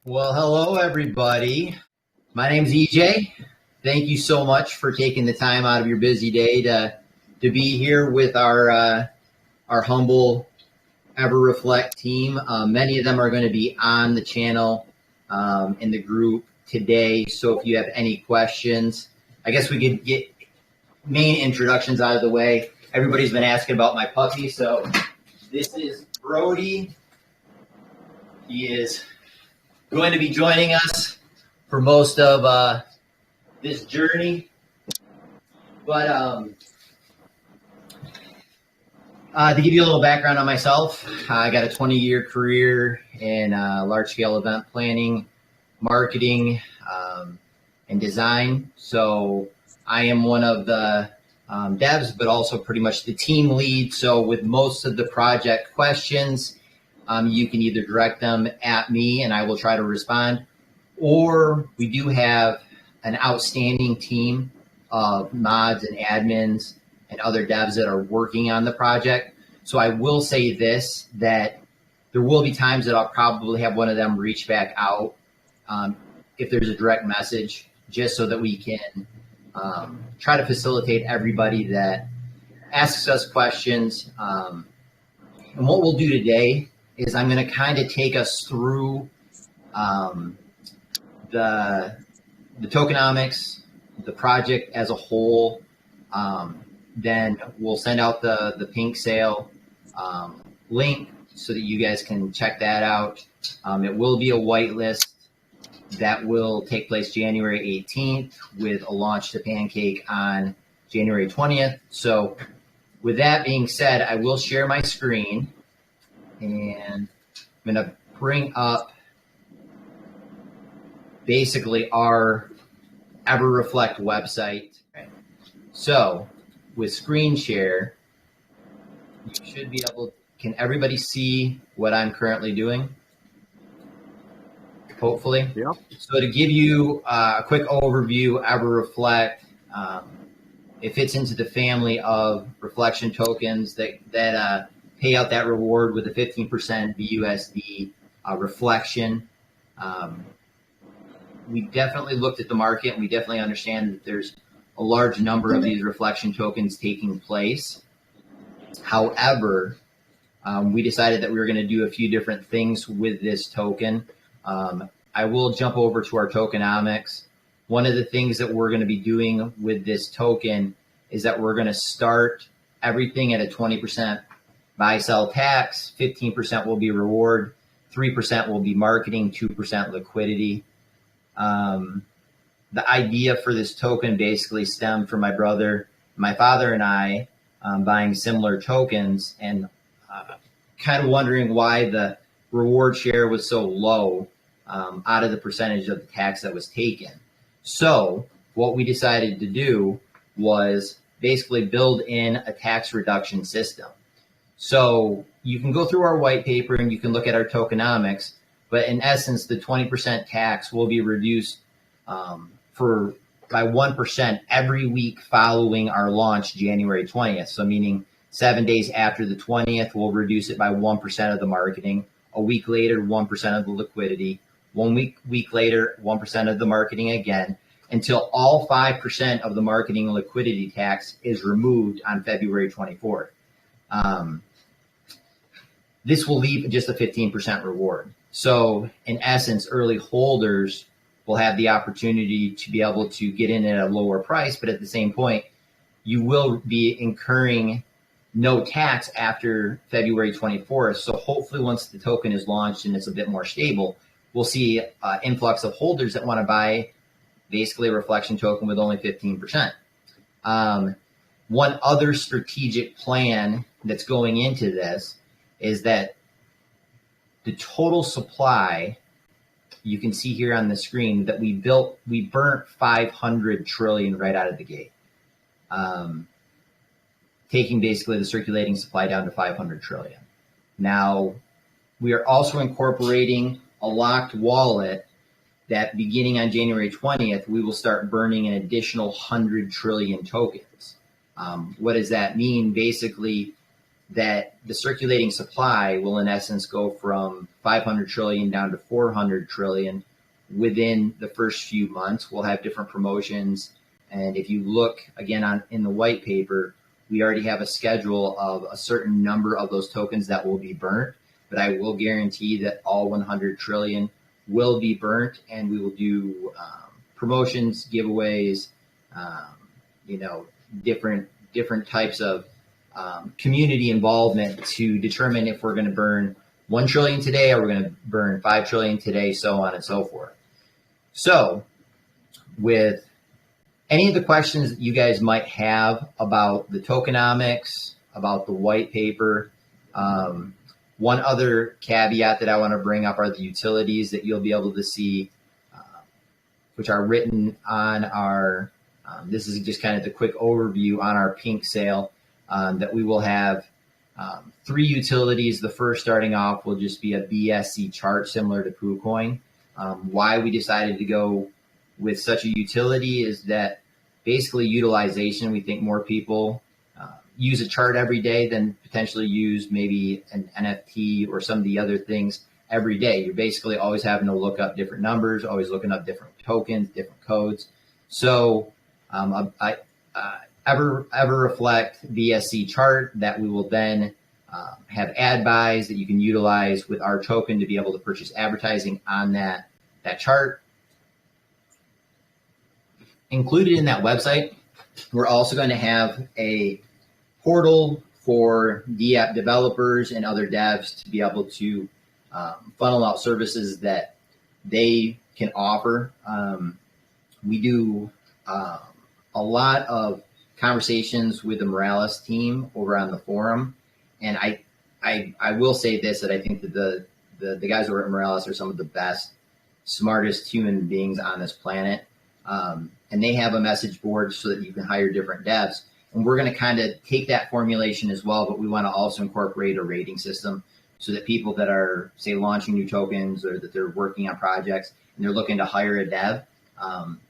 Well, hello, everybody. My name's EJ. Thank you so much for taking the time out of your busy day to be here with our humble EverReflect team. Many of them are going to be on the channel in the group today. So if you have any questions, I guess we could get main introductions out of the way. Everybody's been asking about my puppy. So this is Brody. He is going to be joining us for most of this journey. But to give you a little background on myself, I got a 20-year career in large-scale event planning, marketing, and design. So I am one of the devs, but also pretty much the team lead. So with most of the project questions, you can either direct them at me and I will try to respond, or we do have an outstanding team of mods and admins and other devs that are working on the project. So I will say this, that there will be times that I'll probably have one of them reach back out if there's a direct message, just so that we can try to facilitate everybody that asks us questions. And what we'll do today is I'm going to kind of take us through the tokenomics, the project as a whole. Then we'll send out the pink sale link so that you guys can check that out. It will be a whitelist that will take place January 18th with a launch to Pancake on January 20th. So with that being said, I will share my screen. And I'm going to bring up basically our EverReflect website. So with screen share, you should be able, can everybody see what I'm currently doing? Hopefully. Yep. So to give you a quick overview, EverReflect, it fits into the family of reflection tokens that pay out that reward with a 15% BUSD reflection. We definitely looked at the market, and we definitely understand that there's a large number of these reflection tokens taking place. However, we decided that we were going to do a few different things with this token. I will jump over to our tokenomics. One of the things that we're going to be doing with this token is that we're going to start everything at a 20% buy sell tax, 15% will be reward, 3% will be marketing, 2% liquidity. The idea for this token basically stemmed from my father and I buying similar tokens and kind of wondering why the reward share was so low out of the percentage of the tax that was taken. So what we decided to do was basically build in a tax reduction system. So you can go through our white paper and you can look at our tokenomics, but in essence, the 20% tax will be reduced by 1% every week following our launch January 20th. So meaning 7 days after the 20th, we'll reduce it by 1% of the marketing. A week later, 1% of the liquidity. 1 week later, 1% of the marketing again, until all 5% of the marketing and liquidity tax is removed on February 24th. This will leave just a 15% reward. So in essence, early holders will have the opportunity to be able to get in at a lower price, but at the same point, you will be incurring no tax after February 24th. So hopefully once the token is launched and it's a bit more stable, we'll see an influx of holders that want to buy basically a reflection token with only 15%. One other strategic plan that's going into this is that the total supply, you can see here on the screen that we burnt 500 trillion right out of the gate, taking basically the circulating supply down to 500 trillion. Now, we are also incorporating a locked wallet that beginning on January 20th, we will start burning an additional 100 trillion tokens. What does that mean? Basically, that the circulating supply will in essence go from 500 trillion down to 400 trillion within the first few months. We'll have different promotions. And if you look again in the white paper, we already have a schedule of a certain number of those tokens that will be burnt, but I will guarantee that all 100 trillion will be burnt, and we will do promotions, giveaways, different types of community involvement to determine if we're going to burn 1 trillion today or we're going to burn 5 trillion today, so on and so forth. So with any of the questions that you guys might have about the tokenomics, about the white paper, one other caveat that I want to bring up are the utilities that you'll be able to see, which are written on our, this is just kind of the quick overview on our pink sale, that we will have 3 utilities. The first starting off will just be a BSC chart similar to KuCoin. Why we decided to go with such a utility is that basically utilization, we think more people use a chart every day than potentially use maybe an NFT or some of the other things every day. You're basically always having to look up different numbers, always looking up different tokens, different codes. So EverReflect BSC chart that we will then have ad buys that you can utilize with our token to be able to purchase advertising on that chart. Included in that website, we're also going to have a portal for Dapp developers and other devs to be able to funnel out services that they can offer. We do a lot of conversations with the Morales team over on the forum, and I will say this, that I think that the guys over at Morales are some of the best, smartest human beings on this planet. And they have a message board so that you can hire different devs. And we're going to kind of take that formulation as well, but we want to also incorporate a rating system so that people that are, say, launching new tokens or that they're working on projects and they're looking to hire a dev,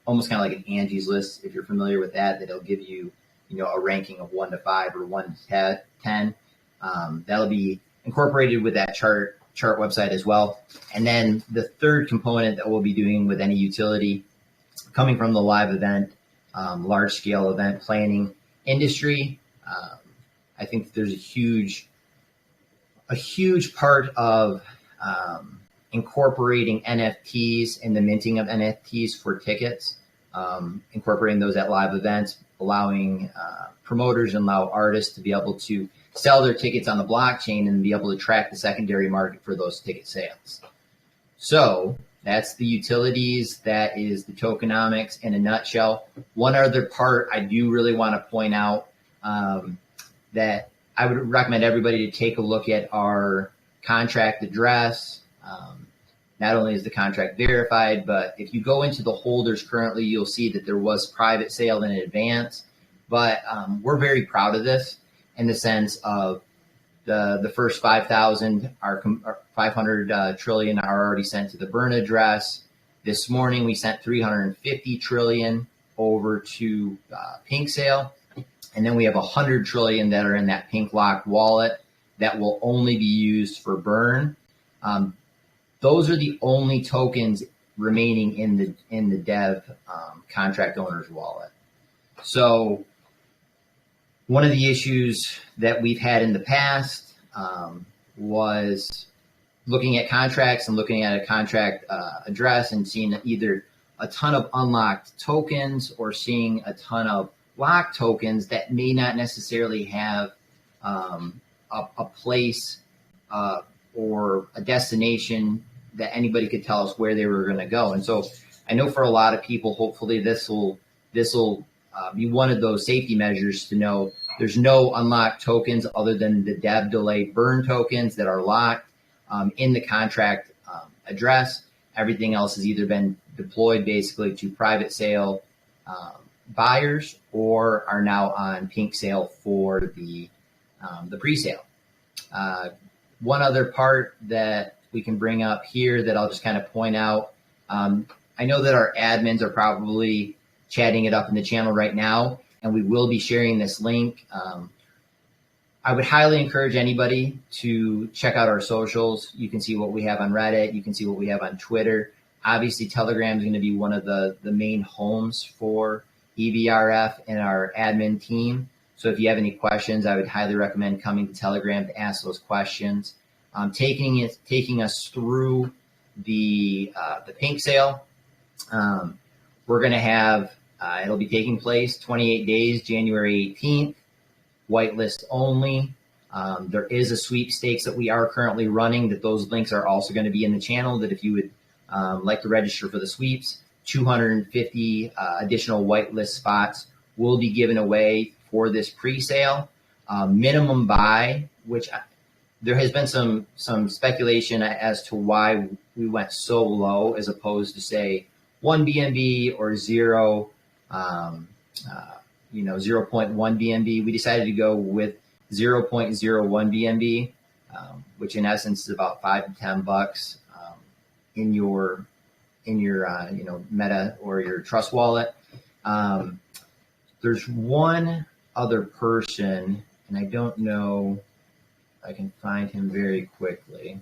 almost kind of like an Angie's List, if you're familiar with that, that'll give you, a ranking of 1 to 5 or 1 to 10. That'll be incorporated with that chart website as well. And then the third component that we'll be doing with any utility coming from the live event, large scale event planning industry, I think there's a huge part of incorporating NFTs and the minting of NFTs for tickets, incorporating those at live events, allowing promoters and allow artists to be able to sell their tickets on the blockchain and be able to track the secondary market for those ticket sales. So that's the utilities. That is the tokenomics in a nutshell. One other part I do really want to point out, that I would recommend everybody to take a look at our contract address. Not only is the contract verified, but if you go into the holders currently, you'll see that there was private sale in advance. But we're very proud of this in the sense of the first 5,000 are 500 trillion are already sent to the burn address. This morning we sent 350 trillion over to Pink Sale, and then we have 100 trillion that are in that pink locked wallet that will only be used for burn. Those are the only tokens remaining in the dev contract owner's wallet. So one of the issues that we've had in the past was looking at contracts and looking at a contract address and seeing either a ton of unlocked tokens or seeing a ton of locked tokens that may not necessarily have a place or a destination that anybody could tell us where they were going to go. And so I know for a lot of people, hopefully this will be one of those safety measures to know there's no unlocked tokens other than the dev delay burn tokens that are locked in the contract address. Everything else has either been deployed basically to private sale buyers or are now on Pink Sale for the pre-sale. One other part that we can bring up here that I'll just kind of point out, I know that our admins are probably chatting it up in the channel right now, and we will be sharing this link. I would highly encourage anybody to check out our socials. You can see what we have on Reddit. You can see what we have on Twitter. Obviously, Telegram is going to be one of the main homes for EVRF and our admin team. So if you have any questions, I would highly recommend coming to Telegram to ask those questions. Taking us through the pink sale. We're going to have, it'll be taking place 28 days, January 18th, whitelist only. There is a sweepstakes that we are currently running, that those links are also going to be in the channel, that if you would like to register for the sweeps, 250 additional whitelist spots will be given away for this pre-sale. Minimum buy, which there has been some speculation as to why we went so low as opposed to say 1 BNB or 0.1 BNB. We decided to go with 0.01 BNB, which in essence is about $5 to $10 in your Meta or your Trust wallet. There's one other person, and I don't know if I can find him very quickly.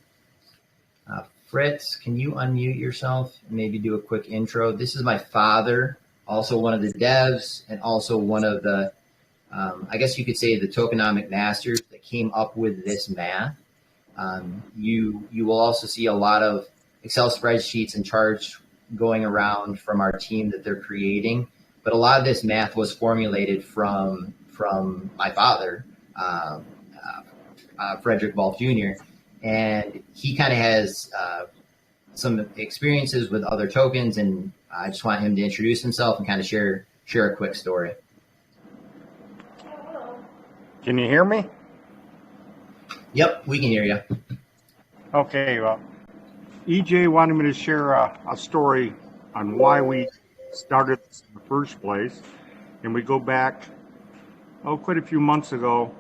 Fritz, can you unmute yourself and maybe do a quick intro? This is my father, also one of the devs and also one of the, I guess you could say, the tokenomic masters that came up with this math. You will also see a lot of Excel spreadsheets and charts going around from our team that they're creating. But a lot of this math was formulated from my father, Frederick Wolf Jr., and he kind of has some experiences with other tokens, and I just want him to introduce himself and kind of share a quick story. Can you hear me? Yep, we can hear you. Okay, well, EJ wanted me to share a story on why we started this in the first place, and we go back quite a few months ago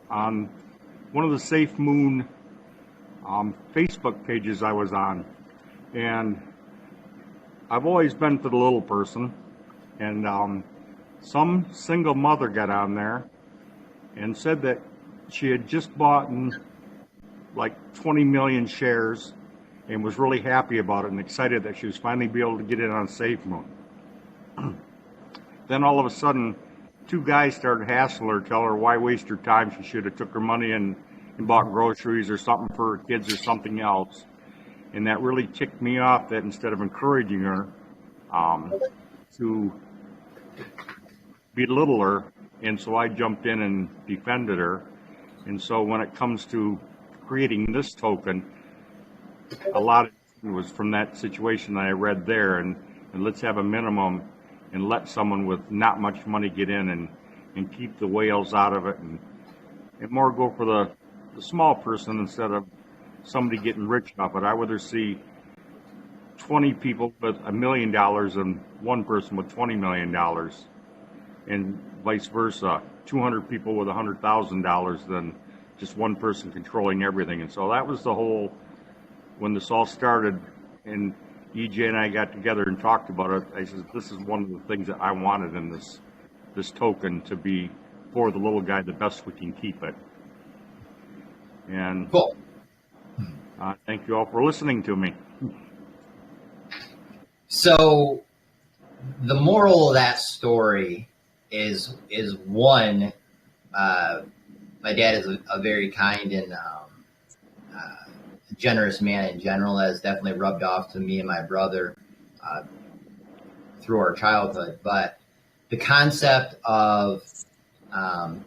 on one of the Safe Moon Facebook pages I was on, and I've always been for the little person, and some single mother got on there and said that she had just bought like 20 million shares and was really happy about it and excited that she was finally be able to get in on Safe Moon. Then all of a sudden, two guys started hassling her, telling her why waste her time. She should have took her money and bought groceries or something for her kids or something else. And that really ticked me off, that instead of encouraging her to belittle her, and so I jumped in and defended her. And so when it comes to creating this token, a lot of it was from that situation that I read there, and let's have a minimum and let someone with not much money get in and keep the whales out of it, and more go for the small person instead of somebody getting rich off it. I would rather see 20 people with $1 million than one person with $20 million, and vice versa, 200 people with $100,000 than just one person controlling everything. And so that was the whole, when this all started and EJ and I got together and talked about it, I said, this is one of the things that I wanted in this token, to be for the little guy the best we can keep it. And cool. Thank you all for listening to me. So the moral of that story is one, my dad is a very kind and generous man in general, has definitely rubbed off to me and my brother through our childhood. But the concept of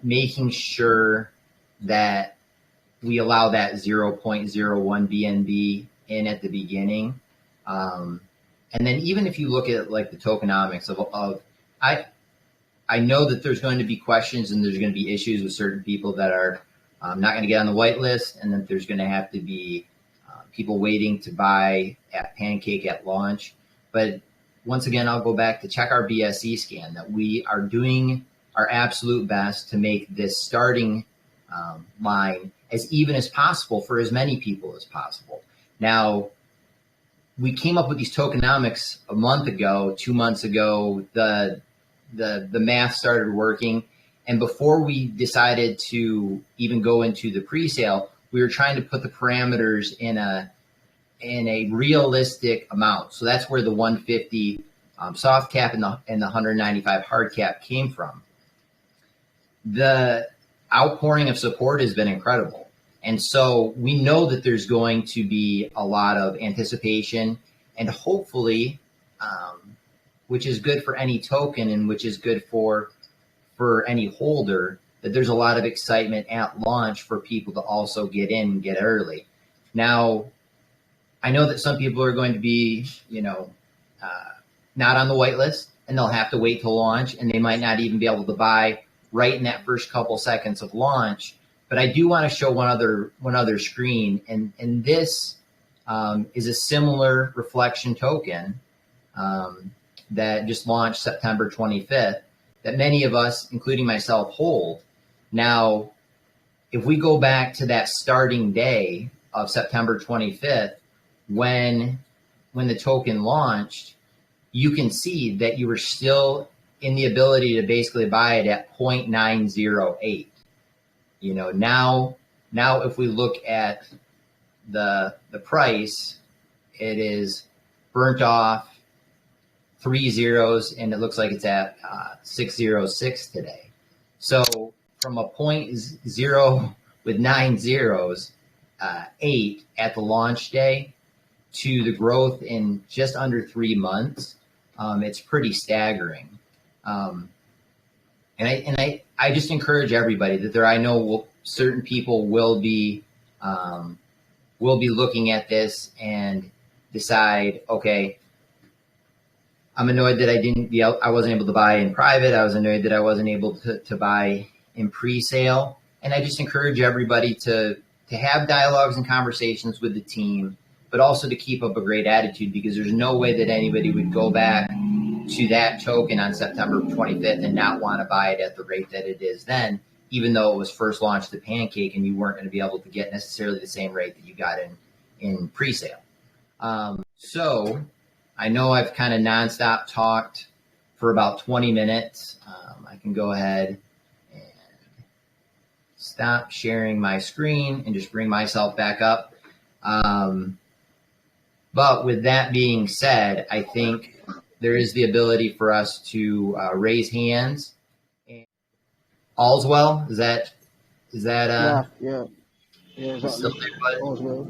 making sure that we allow that 0.01 BNB in at the beginning, and then even if you look at like the tokenomics of I know that there's going to be questions and there's going to be issues with certain people that are not going to get on the whitelist, and that there's going to have to be people waiting to buy at Pancake at launch. But once again, I'll go back to check our BSC scan, that we are doing our absolute best to make this starting line as even as possible for as many people as possible. Now, we came up with these tokenomics a month ago, 2 months ago. The math started working, And before we decided to even go into the pre-sale, we were trying to put the parameters in a realistic amount. So that's where the 150 soft cap and the 195 hard cap came from. The outpouring of support has been incredible. And so we know that there's going to be a lot of anticipation, and hopefully, which is good for any token and which is good for any holder, that there's a lot of excitement at launch for people to also get in and get early. Now, I know that some people are going to be, not on the whitelist, and they'll have to wait till launch, and they might not even be able to buy right in that first couple seconds of launch. But I do want to show one other screen, and this is a similar reflection token that just launched September 25th that many of us, including myself, hold. Now, if we go back to that starting day of September 25th, when the token launched, you can see that you were still in the ability to basically buy it at 0.908. Now if we look at the price, it is burnt off 3 zeros, and it looks like it's at 606 today. So from a 0 with 9 zeros, 8 at the launch day, to the growth in just under 3 months, it's pretty staggering. And I just encourage everybody that I know certain people will be looking at this and decide, okay, I'm annoyed that I wasn't able to buy in private. I was annoyed that I wasn't able to buy in pre-sale. And I just encourage everybody to have dialogues and conversations with the team, but also to keep up a great attitude, because there's no way that anybody would go back to that token on September 25th and not want to buy it at the rate that it is then, even though it was first launched to Pancake and you weren't going to be able to get necessarily the same rate that you got in pre-sale. So I know I've kind of nonstop talked for about 20 minutes. I can go ahead and stop sharing my screen and just bring myself back up. But with that being said, I think there is the ability for us to raise hands. All's well? Is that Yeah, exactly. All's well.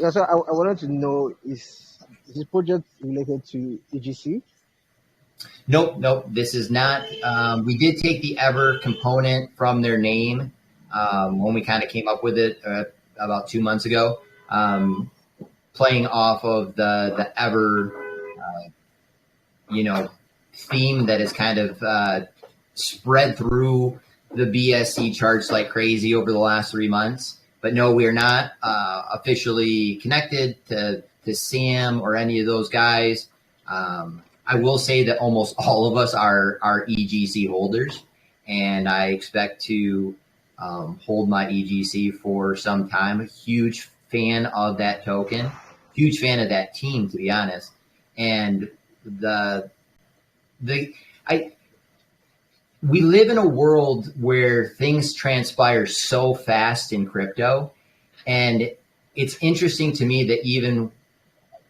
Yeah, so I wanted to know, is this project related to EGC? Nope. This is not. We did take the Ever component from their name when we kind of came up with it about 2 months ago, playing off of the Ever, theme that is kind of spread through the BSC charts like crazy over the last 3 months. But no, we are not officially connected to Sam or any of those guys. I will say that almost all of us are EGC holders, and I expect to hold my EGC for some time. A huge fan of that token, huge fan of that team, to be honest. And we live in a world where things transpire so fast in crypto, and it's interesting to me that even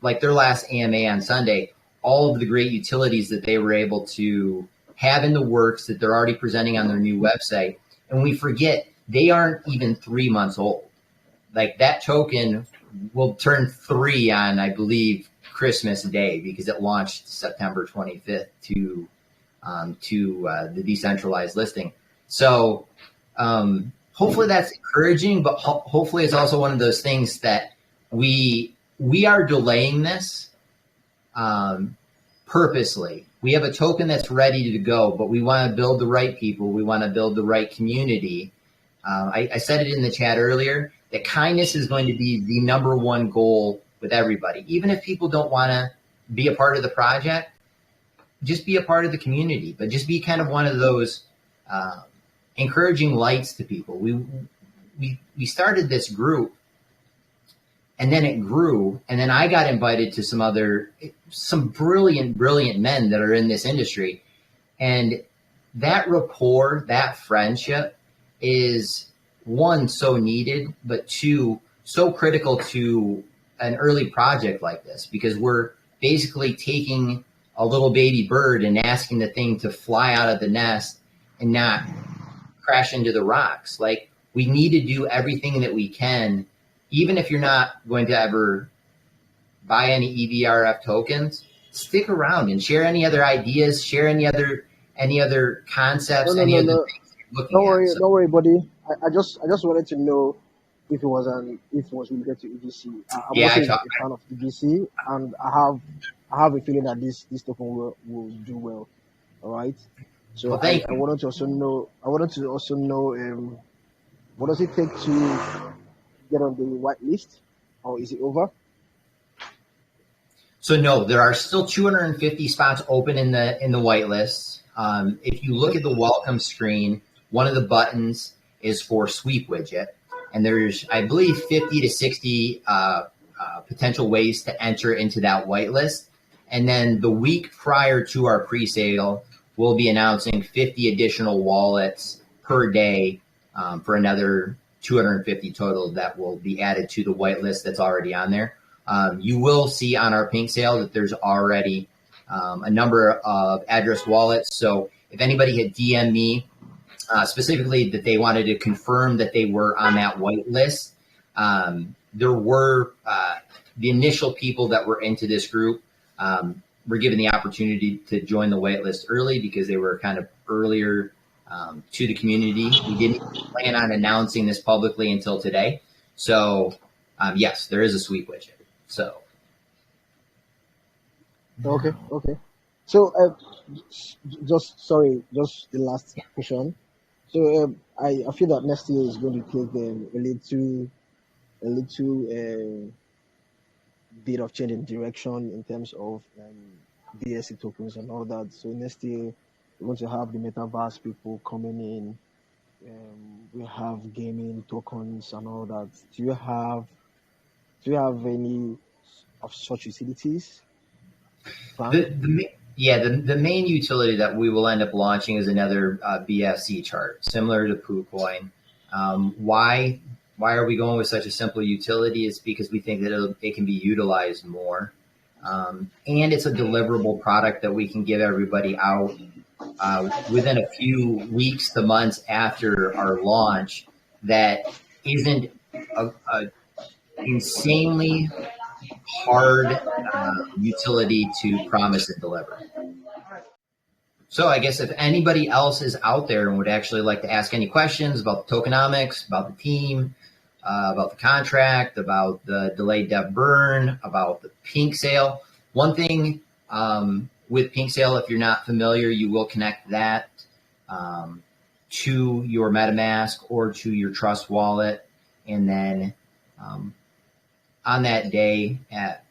like their last AMA on Sunday, all of the great utilities that they were able to have in the works that they're already presenting on their new website, and we forget they aren't even 3 months old. Like that token will turn 3 on, I believe, Christmas Day, because it launched September 25th to the decentralized listing. So hopefully that's encouraging, but hopefully it's also one of those things that we are delaying this purposely. We have a token that's ready to go, but we want to build the right people. We want to build the right community. I said it in the chat earlier that kindness is going to be the number one goal with everybody. Even if people don't want to be a part of the project, just be a part of the community, but just be kind of one of those encouraging lights to people. We started this group, and then it grew, and then I got invited to some brilliant men that are in this industry. And that rapport, that friendship is one, so needed, but two, so critical to an early project like this, because we're basically taking a little baby bird and asking the thing to fly out of the nest and not crash into the rocks. Like, we need to do everything that we can, even if you're not going to ever buy any EVRF tokens, stick around and share any other ideas, share any other concepts, No, any no, other no. things you're looking at. So, Don't worry, buddy. I just wanted to know if it was related to EGC. I'm yeah, also a fan of EGC, and I have a feeling that this token will do well. All right. So well, thank I you. wanted to also know. What does it take to get on the whitelist, or is it over? So no, there are still 250 spots open in the whitelist. If you look at the welcome screen, one of the buttons is for sweep widget, and there's, I believe, 50 to 60 potential ways to enter into that whitelist. And then the week prior to our pre-sale, we'll be announcing 50 additional wallets per day for another 250 total that will be added to the whitelist that's already on there. You will see on our pink sale that there's already a number of address wallets. So if anybody had DM'd me specifically that they wanted to confirm that they were on that white list, there were the initial people that were into this group were given the opportunity to join the wait list early because they were kind of earlier to the community. We didn't plan on announcing this publicly until today. So yes, there is a sweep widget. So okay. So just the last question. So I feel that next year is going to take a little bit of change in direction in terms of BSC tokens and all that. So next year we're going to have the metaverse people coming in. We have gaming tokens and all that. Do you have any of such utilities? The main utility that we will end up launching is another BSC chart, similar to PooCoin. Why are we going with such a simple utility? It's because we think that it can be utilized more. And it's a deliverable product that we can give everybody out within a few weeks to months after our launch that isn't a insanely hard utility to promise and deliver. So I guess if anybody else is out there and would actually like to ask any questions about the tokenomics, about the team, about the contract, about the delayed dev burn, about the pink sale, one thing with pink sale, if you're not familiar, you will connect that to your MetaMask or to your Trust wallet. And then on that day at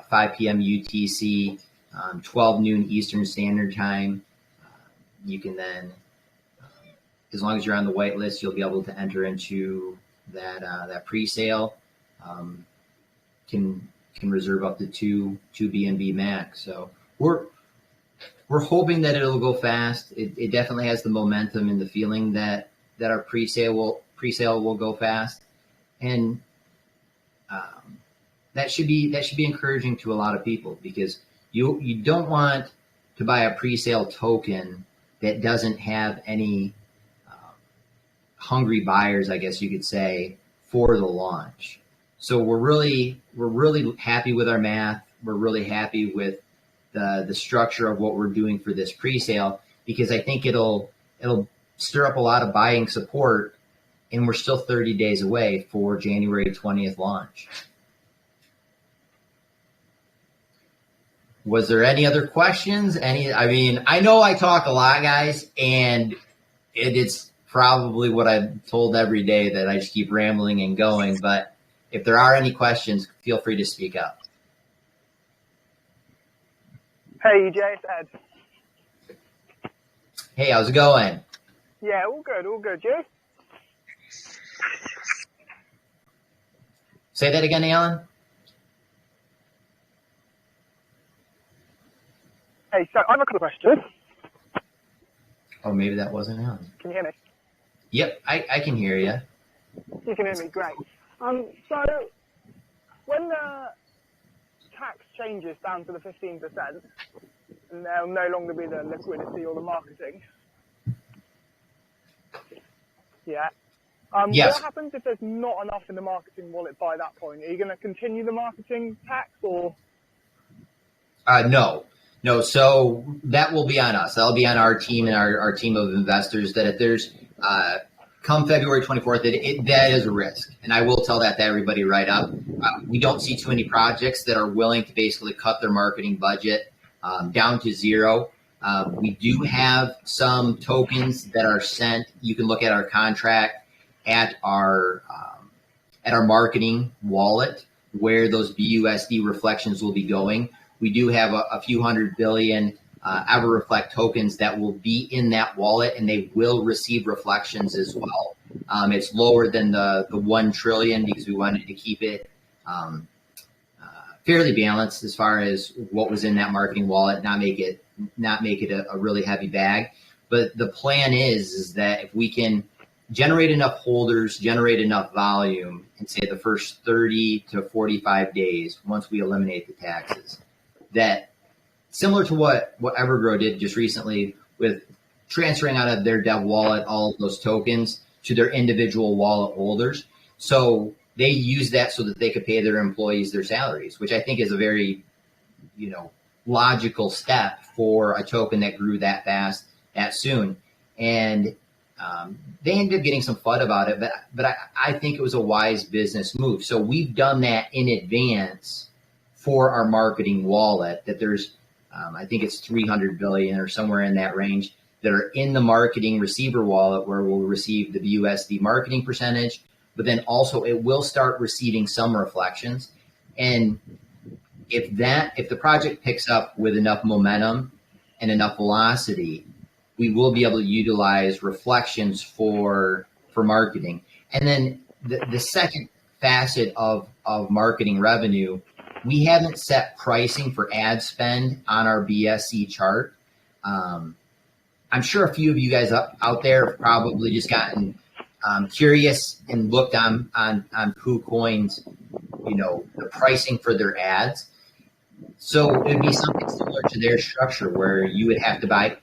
5 p.m. UTC, 12 noon Eastern Standard Time, you can then, as long as you're on the white list, you'll be able to enter into that pre-sale. Can reserve up to two BNB max. So we're hoping that it'll go fast. It definitely has the momentum and the feeling that our pre-sale will go fast, and that should be encouraging to a lot of people, because you don't want to buy a pre-sale token that doesn't have any hungry buyers, I guess you could say, for the launch. So we're really happy with our math. We're really happy with the structure of what we're doing for this pre-sale, because I think it'll stir up a lot of buying support, and we're still 30 days away for January 20th launch. Was there any other questions? I know I talk a lot, guys, and it's probably what I've told every day, that I just keep rambling and going. But if there are any questions, feel free to speak up. Hey, EJ, it's Ed. Hey, how's it going? Yeah, all good. You? Say that again, Alan. Hey, so I have a couple of questions. Oh, maybe that wasn't on. Can you hear me? Yep, I can hear you. You can hear me, great. So when the tax changes down to the 15%, and there'll no longer be the liquidity or the marketing. Yeah. Yes. What happens if there's not enough in the marketing wallet by that point? Are you going to continue the marketing tax or? No. So that will be on us. That'll be on our team and our team of investors that if there's, come February 24th, that is a risk. And I will tell that to everybody right up. We don't see too many projects that are willing to basically cut their marketing budget down to zero. We do have some tokens that are sent. You can look at our contract at our marketing wallet where those BUSD reflections will be going. We do have a few 100 billion EverReflect tokens that will be in that wallet, and they will receive reflections as well. It's lower than the 1 trillion because we wanted to keep it fairly balanced as far as what was in that marketing wallet, not make it a really heavy bag. But the plan is that if we can generate enough holders, generate enough volume, and say the first 30 to 45 days, once we eliminate the taxes, that similar to what Evergrow did just recently with transferring out of their dev wallet all of those tokens to their individual wallet holders. So they use that so that they could pay their employees their salaries, which I think is a very, logical step for a token that grew that fast, that soon. And they ended up getting some FUD about it, but I think it was a wise business move. So we've done that in advance for our marketing wallet, that there's, I think it's 300 billion or somewhere in that range that are in the marketing receiver wallet where we'll receive the BUSD marketing percentage, but then also it will start receiving some reflections. And if the project picks up with enough momentum and enough velocity, we will be able to utilize reflections for marketing. And then the second facet of marketing revenue, we haven't set pricing for ad spend on our BSC chart. I'm sure a few of you guys out there have probably just gotten curious and looked on KuCoin's, the pricing for their ads. So it'd be something similar to their structure where you would have to buy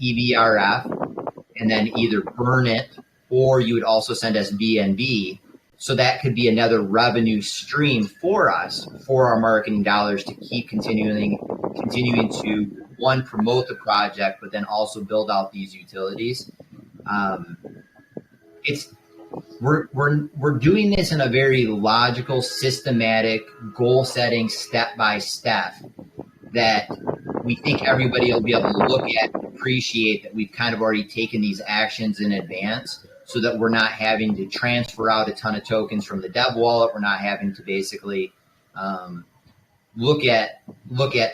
EVRF and then either burn it, or you would also send us BNB. So that could be another revenue stream for us, for our marketing dollars, to keep continuing to, one, promote the project, but then also build out these utilities. We're doing this in a very logical, systematic, goal-setting, step-by-step that we think everybody will be able to look at and appreciate that we've kind of already taken these actions in advance, so that we're not having to transfer out a ton of tokens from the dev wallet. We're not having to basically look at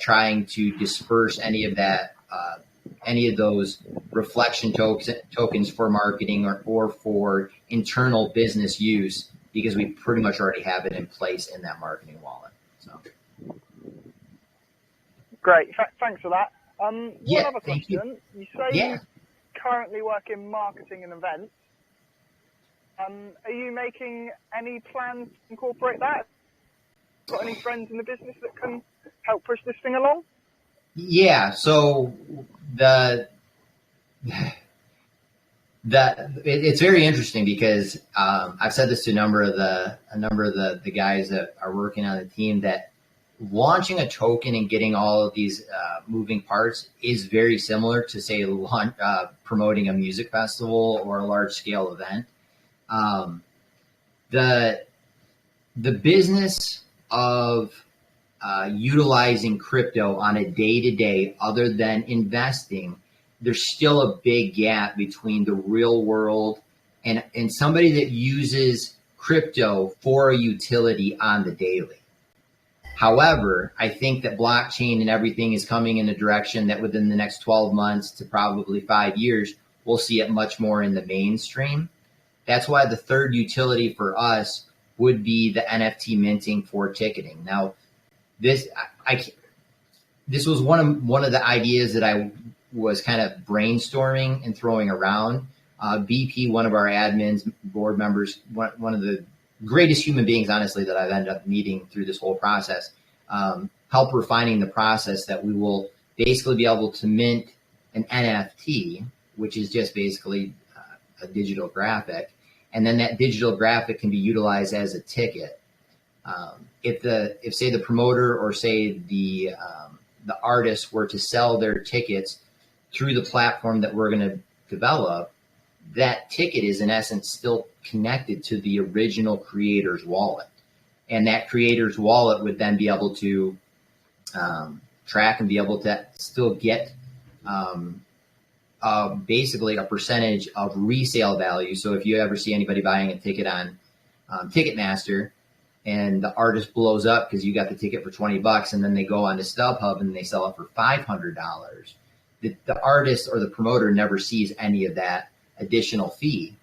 trying to disperse any of that, any of those reflection tokens for marketing or for internal business use, because we pretty much already have it in place in that marketing wallet. So Great, thanks for that. One other question. You say you currently work in marketing and events. Are you making any plans to incorporate that? Got any friends in the business that can help push this thing along? Yeah, so it's very interesting because I've said this to a number of the guys that are working on the team, that launching a token and getting all of these moving parts is very similar to, say, promoting a music festival or a large scale event. The business of utilizing crypto on a day-to-day, other than investing, there's still a big gap between the real world and somebody that uses crypto for a utility on the daily. However, I think that blockchain and everything is coming in a direction that within the next 12 months to probably 5 years, we'll see it much more in the mainstream. That's why the third utility for us would be the NFT minting for ticketing. Now, this was one of the ideas that I was kind of brainstorming and throwing around. BP, one of our admins, board members, one of the greatest human beings, honestly, that I've ended up meeting through this whole process, help refining the process that we will basically be able to mint an NFT, which is just basically a digital graphic. And then that digital graphic can be utilized as a ticket. If say the promoter or say the artist were to sell their tickets through the platform that we're going to develop, that ticket is in essence still connected to the original creator's wallet. And that creator's wallet would then be able to track and be able to still get basically a percentage of resale value. So if you ever see anybody buying a ticket on Ticketmaster and the artist blows up because you got the ticket for $20 and then they go on to StubHub and they sell it for $500, the artist or the promoter never sees any of that additional fee.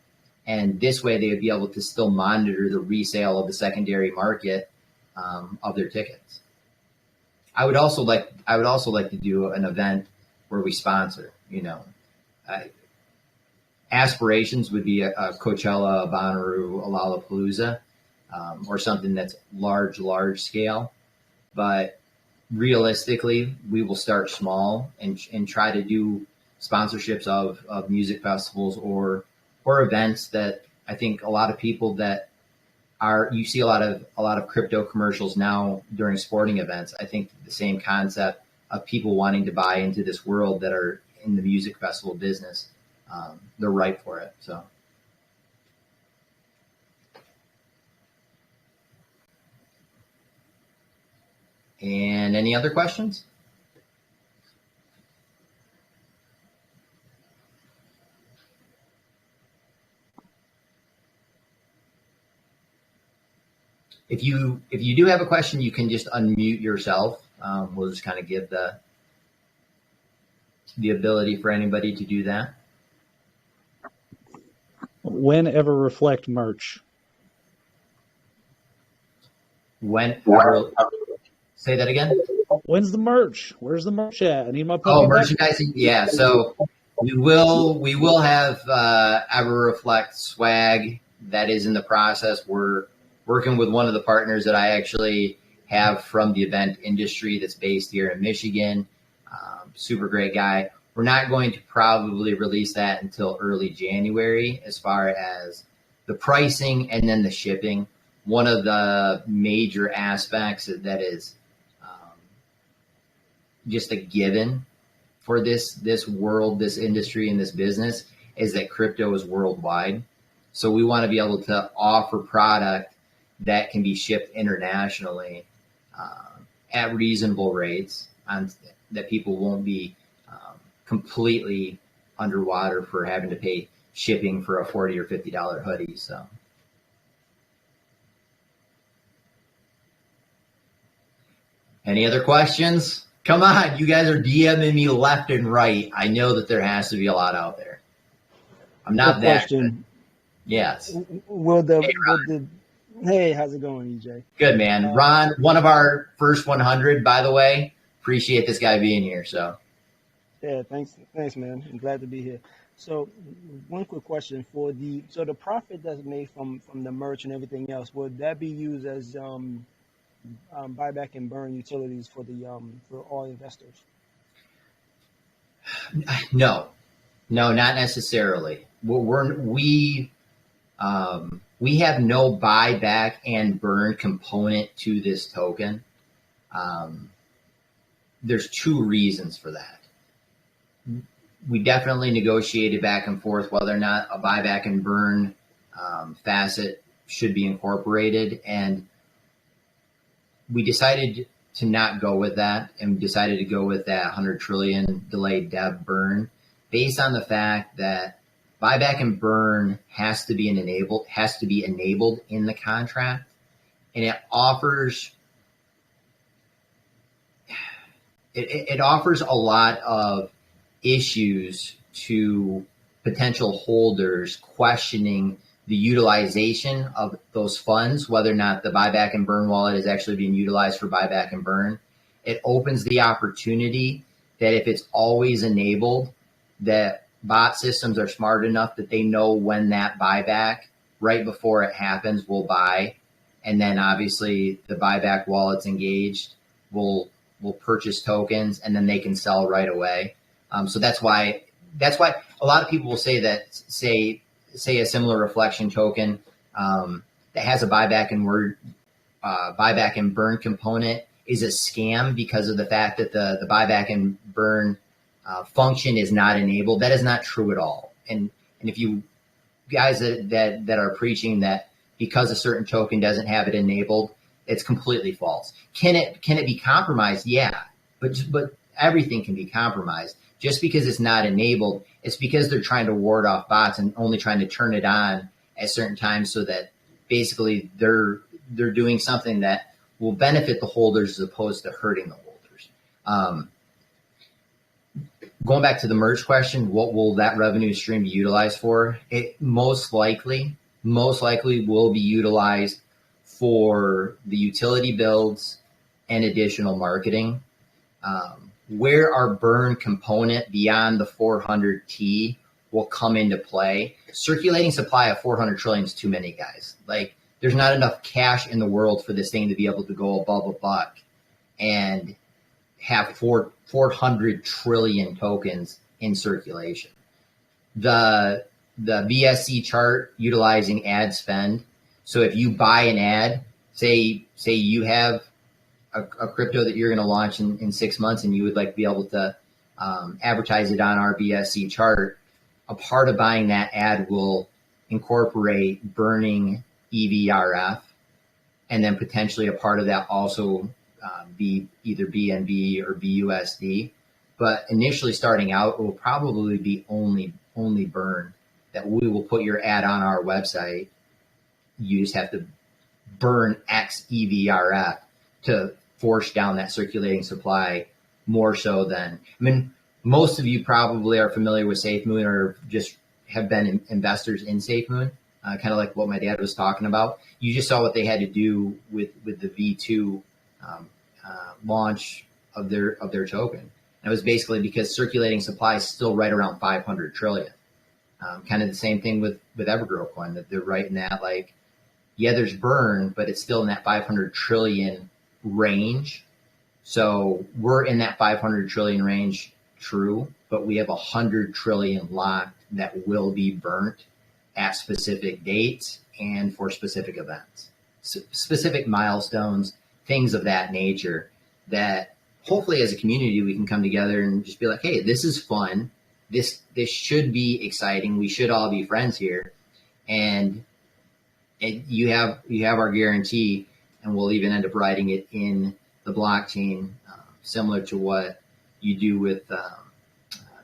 And this way they would be able to still monitor the resale of the secondary market of their tickets. I would also like to do an event where we sponsor, aspirations would be a Coachella, a Bonnaroo, a Lollapalooza, or something that's large scale. But realistically, we will start small and try to do sponsorships of music festivals or events that I think a lot of people you see a lot of crypto commercials now during sporting events. I think the same concept of people wanting to buy into this world that are in the music festival business, they're ripe for it. So. And any other questions? If you do have a question, you can just unmute yourself. We'll just kind of give the ability for anybody to do that. When EverReflect merch? Say that again? When's the merch? Where's the merch at? I need my merchandising. Yeah, so we will have EverReflect swag that is in the process. We're working with one of the partners that I actually have from the event industry that's based here in Michigan. Super great guy. We're not going to probably release that until early January as far as the pricing and then the shipping. One of the major aspects that is just a given for this world, this industry, and this business is that crypto is worldwide. So we want to be able to offer product that can be shipped internationally at reasonable rates, that people won't be completely underwater for having to pay shipping for a $40 or $50 hoodie. So. Any other questions? Come on, you guys are DMing me left and right. I know that there has to be a lot out there. I'm not that good. Yes. Hey, how's it going, EJ? Good, man. Ron, one of our first 100, by the way. Appreciate this guy being here. So. Yeah, thanks, man. I'm glad to be here. So, one quick question for the profit that's made from the merch and everything else, would that be used as buyback and burn utilities for all investors? No, not necessarily. We have no buyback and burn component to this token. There's two reasons for that. We definitely negotiated back and forth whether or not a buyback and burn facet should be incorporated, and we decided to not go with that and decided to go with that 100 trillion delayed dev burn based on the fact that buyback and burn has to be enabled in the contract, and it offers a lot of issues to potential holders questioning the utilization of those funds, whether or not the buyback and burn wallet is actually being utilized for buyback and burn. It opens the opportunity that if it's always enabled, that bot systems are smart enough that they know when that buyback right before it happens will buy. And then obviously the buyback while it's engaged will purchase tokens, and then they can sell right away. So that's why a lot of people will say that say a similar reflection token that has a buyback and burn component is a scam because of the fact that the buyback and burn function is not enabled. That is not true at all. And if you guys that are preaching that because a certain token doesn't have it enabled, it's completely false. Can it be compromised? Yeah, but everything can be compromised. Just because it's not enabled, it's because they're trying to ward off bots and only trying to turn it on at certain times so that basically they're doing something that will benefit the holders as opposed to hurting the holders. Going back to the merge question, what will that revenue stream be utilized for? It most likely will be utilized for the utility builds and additional marketing. Where our burn component beyond the 400T will come into play. Circulating supply of 400 trillion is too many, guys. Like, there's not enough cash in the world for this thing to be able to go above a buck and have 400 trillion tokens in circulation. The BSC chart utilizing ad spend. So if you buy an ad, say you have a crypto that you're going to launch in 6 months and you would like to be able to advertise it on our BSC chart, a part of buying that ad will incorporate burning EVRF, and then potentially a part of that also be either BNB or BUSD. But initially starting out, it will probably be only burn, that we will put your ad on our website. You just have to burn X EVRF to force down that circulating supply more so than, I mean, most of you probably are familiar with SafeMoon or just have been investors in SafeMoon, kind of like what my dad was talking about. You just saw what they had to do with the V2 launch of their token. And it was basically because circulating supply is still right around 500 trillion. Kind of the same thing with Evergrow Coin, that they're right in that, like, yeah, there's burn, but it's still in that 500 trillion range. So we're in that 500 trillion range, true, but we have 100 trillion locked that will be burnt at specific dates and for specific events, specific milestones, things of that nature, that hopefully as a community we can come together and just be like, hey, this is fun. This should be exciting. We should all be friends here. And you have our guarantee, and we'll even end up writing it in the blockchain, similar to what you do with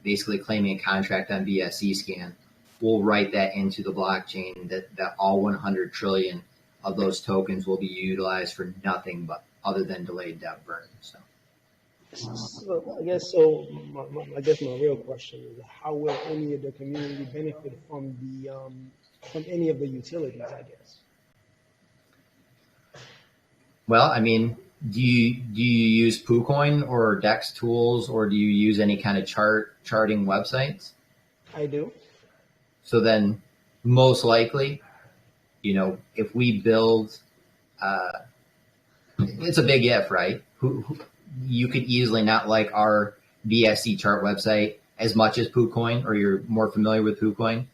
basically claiming a contract on BSC scan. We'll write that into the blockchain that all 100 trillion of those tokens will be utilized for nothing but other than delayed debt burn. So I guess my real question is, how will any of the community benefit from any of the utilities, I guess? Well, I mean, do you use PooCoin or Dex tools, or do you use any kind of charting websites? I do. So then most likely, if we build, it's a big if, right? You could easily not like our BSC chart website as much as PooCoin, or you're more familiar with PooCoin,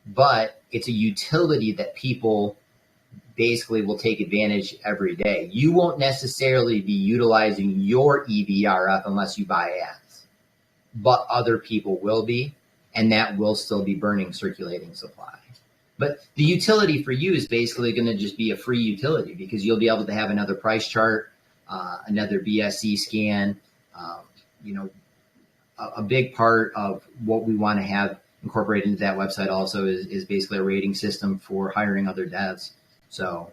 but it's a utility that people basically will take advantage every day. You won't necessarily be utilizing your EVRF unless you buy ads, but other people will be, and that will still be burning circulating supply. But the utility for you is basically going to just be a free utility, because you'll be able to have another price chart, another BSC scan. A big part of what we want to have incorporated into that website also is basically a rating system for hiring other devs. So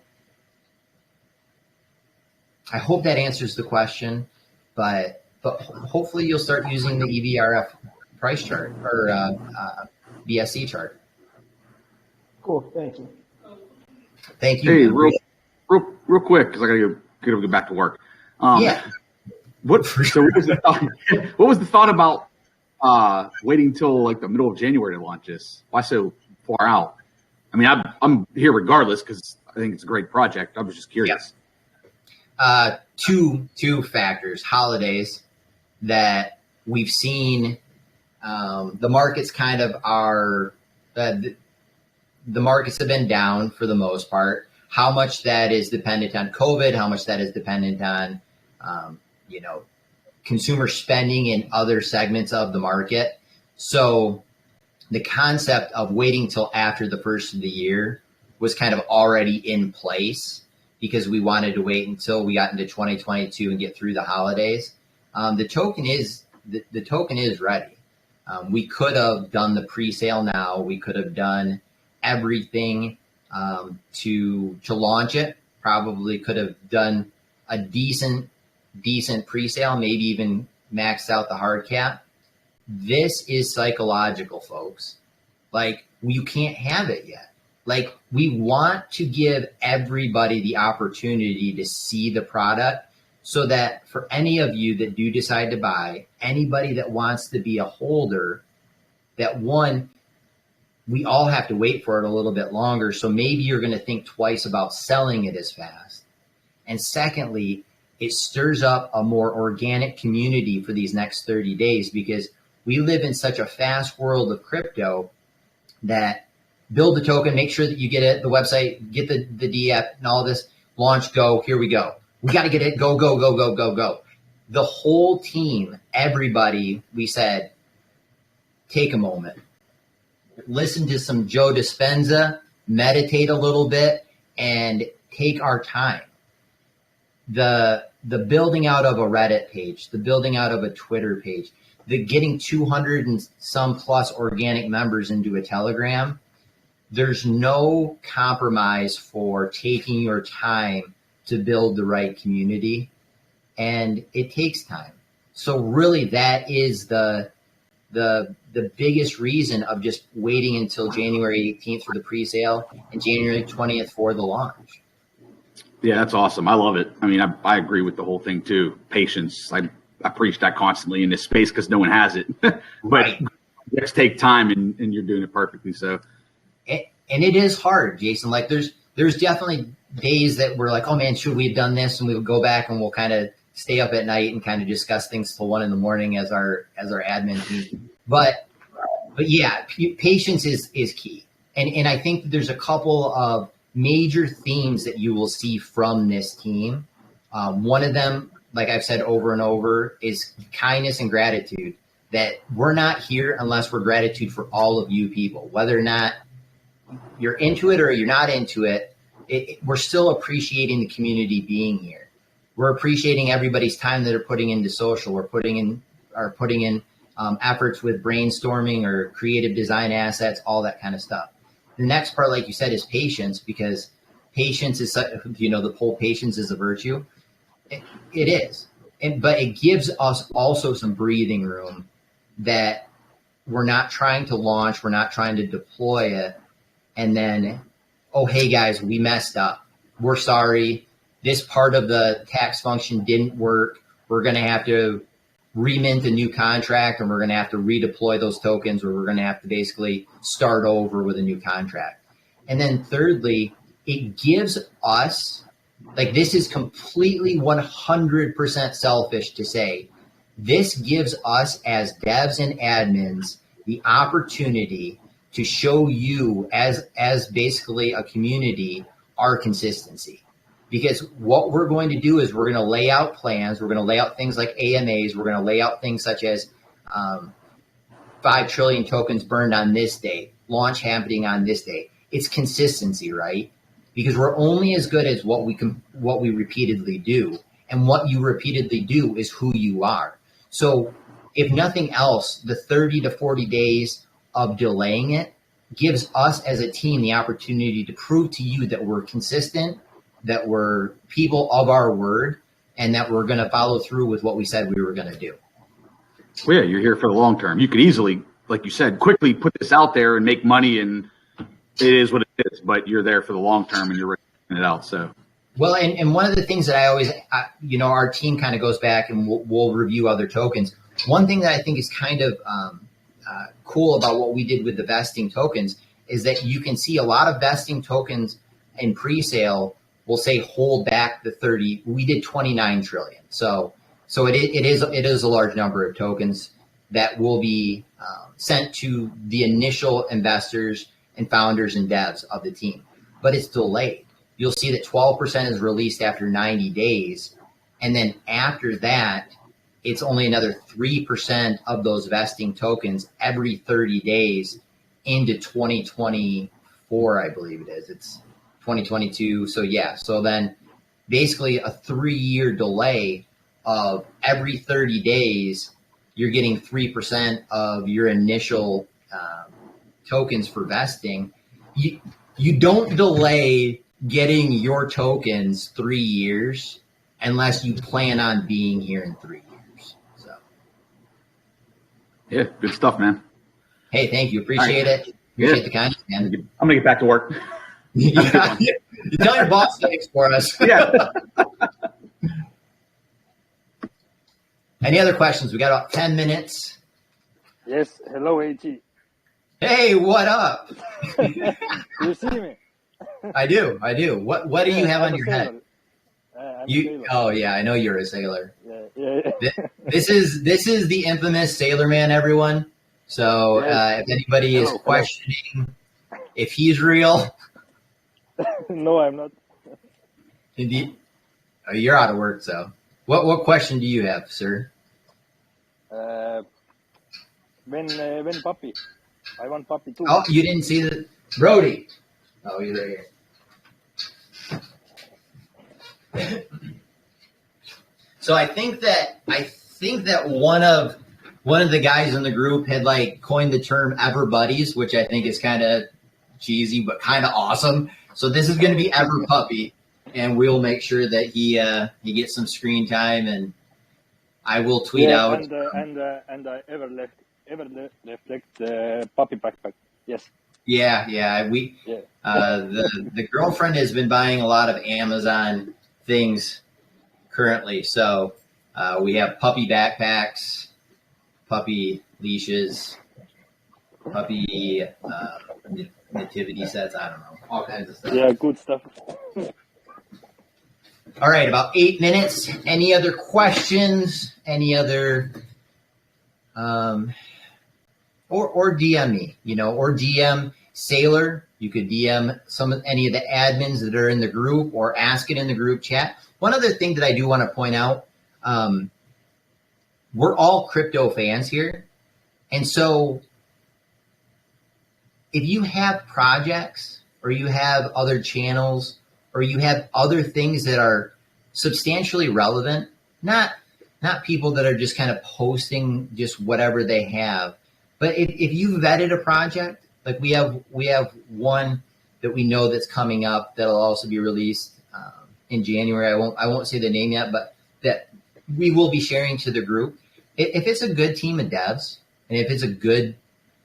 I hope that answers the question, but hopefully you'll start using the EVRF price chart or BSC chart. Cool, thank you. Thank you. Hey, real quick, because I got to get back to work. Yeah. So what was the thought, what was the thought about waiting till like the middle of January to launch this? Why so far out? I mean, I'm here regardless because I think it's a great project. I was just curious. Yeah. Two factors: holidays that we've seen. The markets kind of are. The markets have been down for the most part. How much that is dependent on COVID? How much that is dependent on, consumer spending in other segments of the market. So the concept of waiting till after the first of the year was kind of already in place because we wanted to wait until we got into 2022 and get through the holidays. The token is ready. We could have done the pre-sale now. We could have done everything to launch it. Probably could have done a decent pre-sale, maybe even maxed out the hard cap. This is psychological, folks. Like, you can't have it yet. Like, we want to give everybody the opportunity to see the product so that for any of you that do decide to buy, anybody that wants to be a holder, that one, we all have to wait for it a little bit longer. So maybe you're going to think twice about selling it as fast. And secondly, it stirs up a more organic community for these next 30 days because we live in such a fast world of crypto that build the token, make sure that you get it, the website, get the DF and all this, launch, go, here we go. We got to get it, go, go, go, go, go, go. The whole team, everybody, we said, take a moment. Listen to some Joe Dispenza, meditate a little bit, and take our time. The building out of a Reddit page, the building out of a Twitter page, the getting 200 and some plus organic members into a Telegram, there's no compromise for taking your time to build the right community, and it takes time. So really that is the biggest reason of just waiting until January 18th for the pre-sale and January 20th for the launch. Yeah, that's awesome. I love it. I mean, I agree with the whole thing too. Patience. I preach that constantly in this space because no one has it. But Right. Let's take time, and you're doing it perfectly. So, and it is hard, Jason. Like there's definitely days that we're like, oh man, should we have done this? And we would go back and we'll kind of stay up at night and kind of discuss things till 1 a.m. as our admin team. But yeah, patience is key. And I think there's a couple of major themes that you will see from this team. One of them, like I've said over and over, is kindness and gratitude. That we're not here unless we're gratitude for all of you people, whether or not you're into it or you're not into it. We're still appreciating the community being here. We're appreciating everybody's time that they're putting into social. We're putting in efforts with brainstorming or creative design assets, all that kind of stuff. The next part, like you said, is patience, because patience is, the whole patience is a virtue. It is. But it gives us also some breathing room that we're not trying to launch. We're not trying to deploy it. And then, oh, hey guys, we messed up. We're sorry. This part of the tax function didn't work. We're going to have to remint a new contract, and we're going to have to redeploy those tokens, or we're going to have to basically start over with a new contract. And then thirdly, it gives us, like, this is completely 100% selfish to say, this gives us as devs and admins the opportunity to show you as basically a community our consistency. Because what we're going to do is we're going to lay out plans. We're going to lay out things like AMAs. We're going to lay out things such as 5 trillion tokens burned on this date, launch happening on this date. It's consistency, right? Because we're only as good as what we repeatedly do. And what you repeatedly do is who you are. So if nothing else, the 30 to 40 days of delaying it gives us as a team the opportunity to prove to you that we're consistent, that we're people of our word, and that we're going to follow through with what we said we were going to do. Well, yeah, you're here for the long term. You could easily, like you said, quickly put this out there and make money, and it is what it is, but you're there for the long term and you're working it out. So Well, and one of the things that I always, our team kind of goes back and we'll review other tokens. One thing that I think is kind of cool about what we did with the vesting tokens is that you can see a lot of vesting tokens in pre-sale will say hold back the 30. We did 29 trillion. So it is a large number of tokens that will be sent to the initial investors and founders and devs of the team, but it's delayed. You'll see that 12% is released after 90 days. And then after that, it's only another 3% of those vesting tokens every 30 days into 2024, I believe it is. It's 2022. So yeah, so then basically a 3-year delay of every 30 days, you're getting 3% of your initial tokens for vesting. You don't delay getting your tokens 3 years unless you plan on being here in 3 years. So, yeah, good stuff, man. Hey, thank you. Appreciate it. Appreciate the kindness, man. I'm gonna get back to work. You tell your boss thanks for us. Yeah. Any other questions? We got about 10 minutes. Yes. Hello, AT. Hey, what up? You see me? I do. What do you have on I'm a your head? sailor. I'm a sailor. Oh yeah, I know you're a sailor. Yeah. This is the infamous Sailor Man, everyone. So Yes. if anybody is questioning if he's real, No, I'm not. indeed, you're out of work. So what question do you have, sir? When puppy? I want puppy too. Oh, you didn't see the Brody. Oh, he's right here. So I think that one of the guys in the group had like coined the term Ever Buddies, which I think is kind of cheesy but kind of awesome. So this is going to be Ever Puppy, and we'll make sure that he gets some screen time, and I will tweet out. And EverReflect puppy backpack. Yes. Yeah. Yeah. The girlfriend has been buying a lot of Amazon things currently. So we have puppy backpacks, puppy leashes, puppy nativity sets. I don't know, all kinds of stuff. Yeah, good stuff. All right, about 8 minutes. Any other questions? Any other or DM me, or DM Sailor. You could DM any of the admins that are in the group or ask it in the group chat. One other thing that I do want to point out, we're all crypto fans here. And so if you have projects or you have other channels or you have other things that are substantially relevant, not people that are just kind of posting just whatever they have, but if you vetted a project, like we have one that we know that's coming up that'll also be released in January. I won't say the name yet, but that we will be sharing to the group. If it's a good team of devs, and if it's a good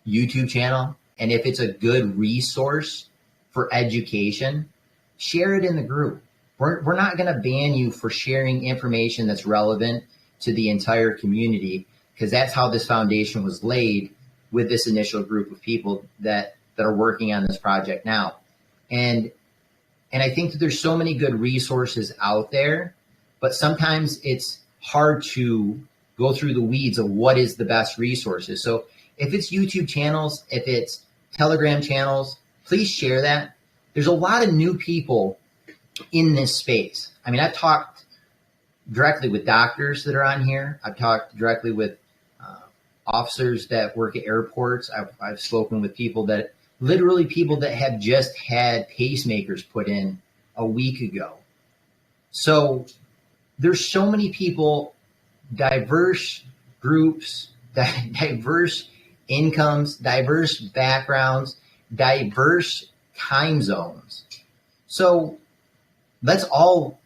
YouTube channel, and if it's a good resource for education, share it in the group. We're not going to ban you for sharing information that's relevant to the entire community, because that's how this foundation was laid with this initial group of people that are working on this project now. And I think that there's so many good resources out there, but sometimes it's hard to go through the weeds of what is the best resources. So if it's YouTube channels, if it's Telegram channels, please share that. There's a lot of new people in this space. I mean, I've talked directly with doctors that are on here. I've talked directly with officers that work at airports. I've spoken with people that have just had pacemakers put in a week ago. So there's so many people, diverse groups, diverse incomes, diverse backgrounds, diverse time zones. So let's all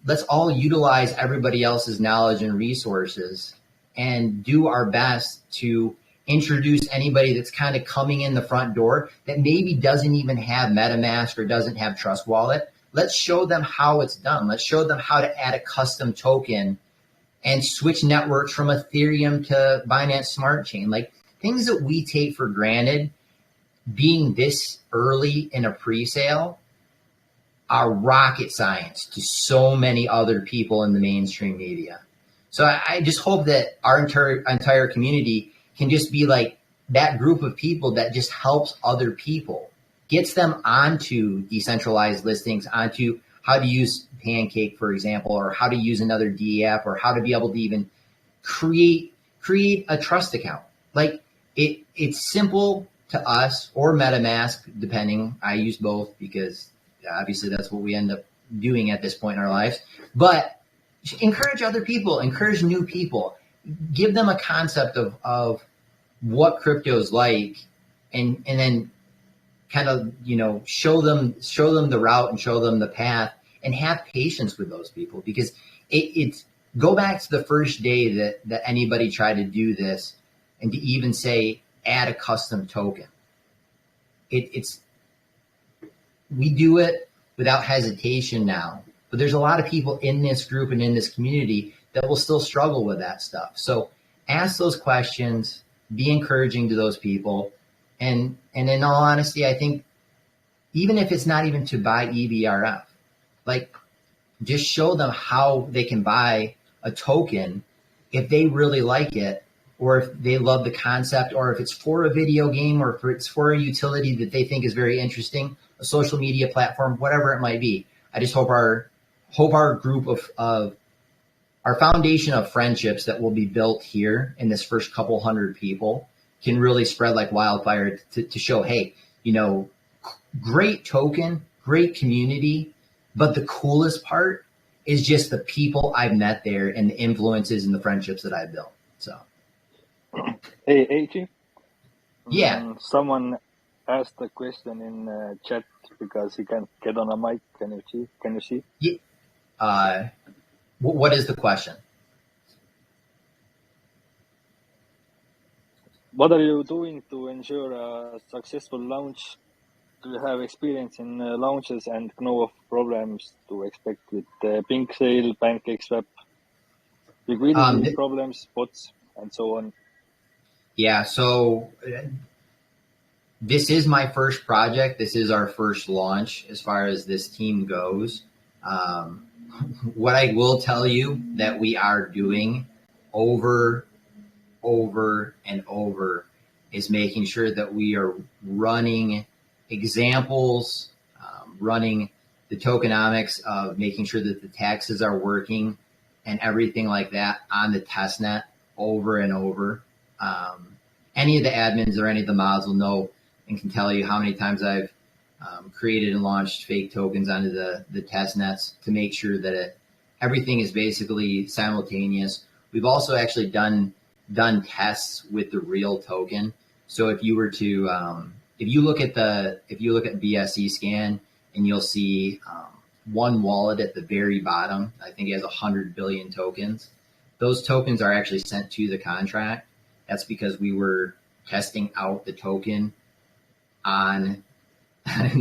utilize everybody else's knowledge and resources and do our best to introduce anybody that's kind of coming in the front door that maybe doesn't even have MetaMask or doesn't have Trust Wallet. let's show them how it's done. Let's show them how to add a custom token and switch networks from Ethereum to Binance Smart Chain. Like things that we take for granted being this early in a pre-sale are rocket science to so many other people in the mainstream media. So I just hope that our entire community can just be like that group of people that just helps other people, gets them onto decentralized listings, onto how to use Pancake, for example, or how to use another DApp, or how to be able to even create a trust account. Like it's simple to us, or MetaMask, depending. I use both because obviously that's what we end up doing at this point in our lives. But encourage other people, encourage new people, give them a concept of what crypto is like, and then kind of, show them the route and show them the path, and have patience with those people, because it's go back to the first day that anybody tried to do this, and to even say add a custom token. We do it without hesitation now, but there's a lot of people in this group and in this community that will still struggle with that stuff. So ask those questions, be encouraging to those people. And in all honesty, I think even if it's not even to buy EVRF, like just show them how they can buy a token if they really like it, or if they love the concept, or if it's for a video game, or if it's for a utility that they think is very interesting, a social media platform, whatever it might be. I just hope our group of our foundation of friendships that will be built here in this first couple hundred people can really spread like wildfire to show, hey, great token, great community, but the coolest part is just the people I've met there and the influences and the friendships that I've built. So, Hey, AG. yeah. Someone asked a question in chat because he can't get on a mic. Can you see? Yeah. What is the question? What are you doing to ensure a successful launch? Do you have experience in launches, and know of problems to expect with pink sale, pancake swap, liquidity problems, bots, and so on? Yeah, so this is my first project. This is our first launch as far as this team goes. What I will tell you that we are doing over and over is making sure that we are running examples, running the tokenomics of making sure that the taxes are working and everything like that on the testnet over and over. Any of the admins or any of the mods will know and can tell you how many times I've created and launched fake tokens onto the test nets to make sure that everything is basically simultaneous. We've also actually done tests with the real token. So if you were to if you look at BSC scan, and you'll see one wallet at the very bottom, I think it has 100 billion tokens. Those tokens are actually sent to the contract. That's because we were testing out the token on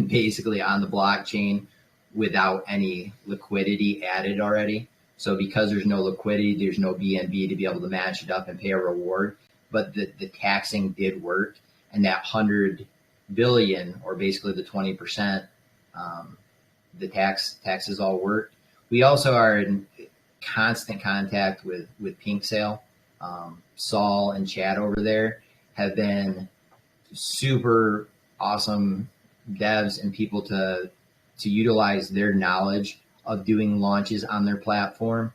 basically on the blockchain without any liquidity added already. So because there's no liquidity, there's no BNB to be able to match it up and pay a reward. But the taxing did work, and that 100 billion, or basically the 20%, the taxes all worked. We also are in constant contact with Pink Sale. Saul and Chad over there have been super awesome devs and people to utilize their knowledge of doing launches on their platform.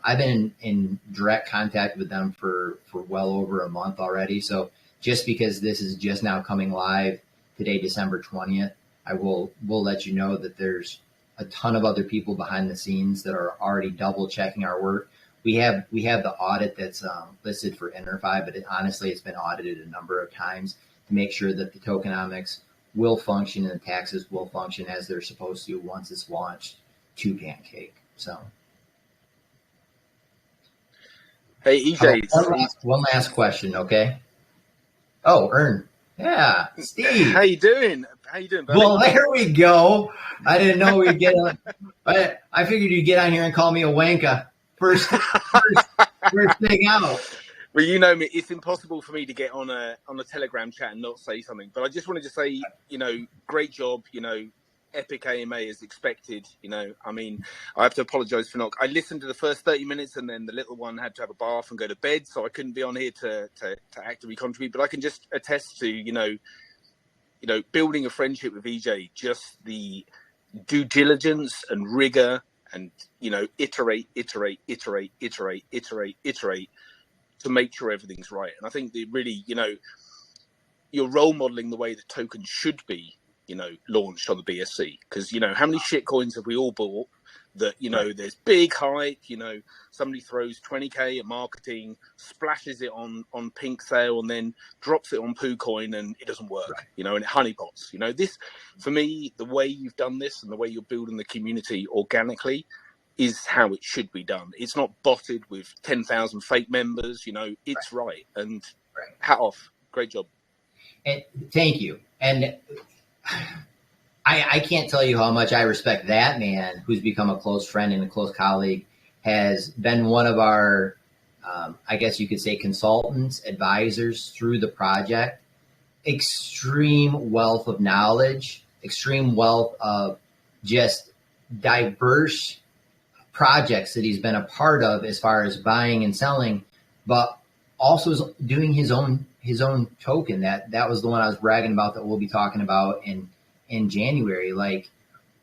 I've been in direct contact with them for well over a month already. So just because this is just now coming live today, December 20th, we'll let you know that there's a ton of other people behind the scenes that are already double checking our work. We have the audit that's listed for InterFi, but honestly, it's been audited a number of times to make sure that the tokenomics will function and the taxes will function as they're supposed to once it's launched to Pancake. So, hey EJ, one last question, okay? Oh, Ern, yeah, Steve. How you doing? How you doing, buddy? Well, there we go. I didn't know we'd get on. I figured you'd get on here and call me a wanker first thing out. Well, you know me. It's impossible for me to get on a Telegram chat and not say something. But I just wanted to say, great job. Epic AMA as expected. I mean, I have to apologise for not. I listened to the first 30 minutes, and then the little one had to have a bath and go to bed, so I couldn't be on here to actively contribute. But I can just attest to building a friendship with EJ, just the due diligence and rigor, and iterate to make sure everything's right. And I think that really, you're role modeling the way that tokens should be, launched on the BSC. Because, how many shit coins have we all bought that, there's big hype, somebody throws 20K at marketing, splashes it on pink sale, and then drops it on PooCoin and it doesn't work, and it honeypots. This, for me, the way you've done this and the way you're building the community organically is how it should be done. It's not botted with 10,000 fake members, it's right. And hat off. Great job. And thank you. And I can't tell you how much I respect that man who's become a close friend and a close colleague, has been one of our, I guess you could say, consultants, advisors through the project. Extreme wealth of knowledge, extreme wealth of just diverse projects that he's been a part of as far as buying and selling, but also is doing his own token. That was the one I was bragging about that we'll be talking about in January. Like,